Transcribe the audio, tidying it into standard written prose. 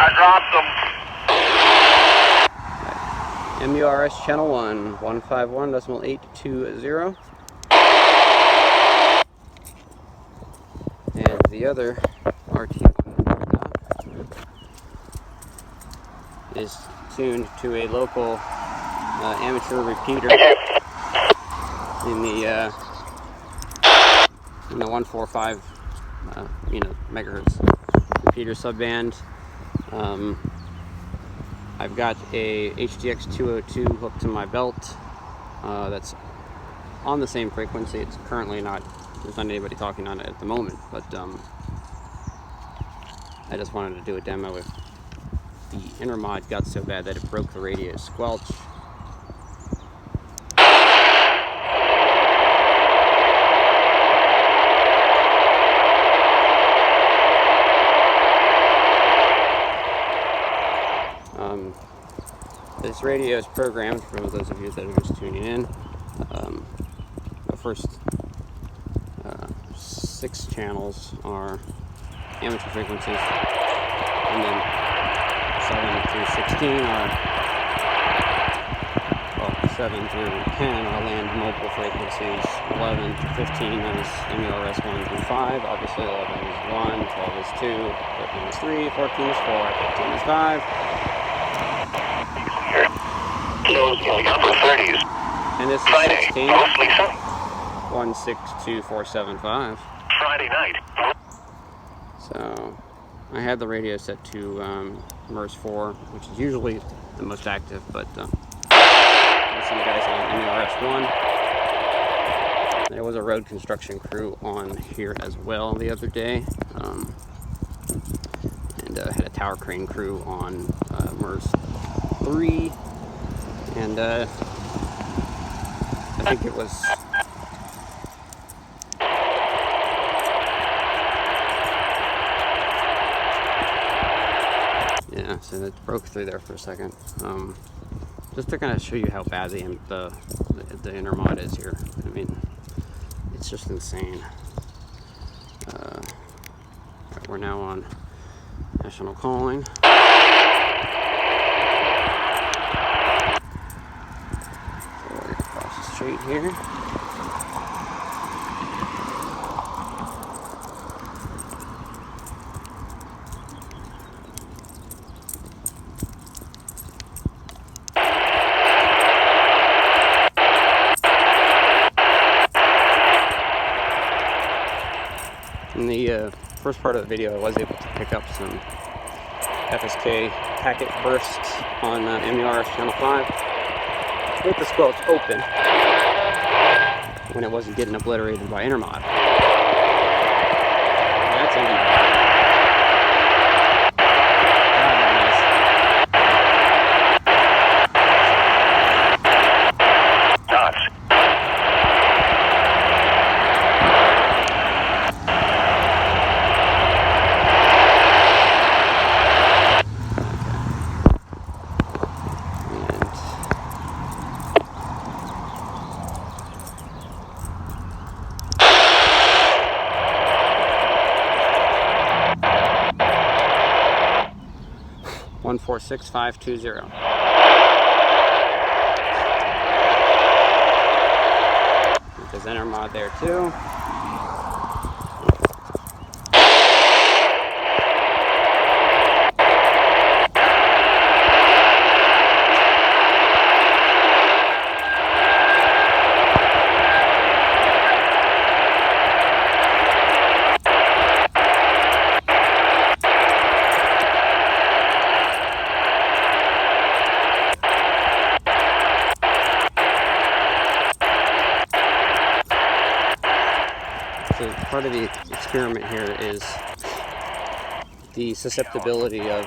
I dropped them. MURS channel 1, 151.820. And the other RT1 is tuned to a local amateur repeater in the 145 megahertz repeater subband. I've got a HDX 202 hooked to my belt that's on the same frequency. It's currently not, there's not anybody talking on it at the moment, but I just wanted to do a demo if the Intermod got so bad that it broke the radio squelch. This radio is programmed, for those of you that are just tuning in. The first 6 channels are amateur frequencies, and then 7 through 16 are, well, 7 through 10 are land mobile frequencies. 11 to 15 is MURS 1 through 5. Obviously 11 is 1, 12 is 2, 13 is 3, 14 is 4, 15 is 5. Upper 30s. And this is Friday, 16. mostly sunny. 162475. Friday night. So I had the radio set to MURS 4, which is usually the most active, but I'll see you guys on MURS 1. There was a road construction crew on here as well the other day, and had a tower crane crew on MURS 3, and I think it was yeah, so it broke through there for a second. Just to kind of show you how bad the Intermod is here. I mean, it's just insane. Right, we're now on national calling. Across the street here. In the first part of the video, I was able to pick up some FSK packet bursts on MURS channel 5 with the squelch open when it wasn't getting obliterated by Intermod. That's Intermod. One 146.520. There's Intermod there too. So part of the experiment here is the susceptibility of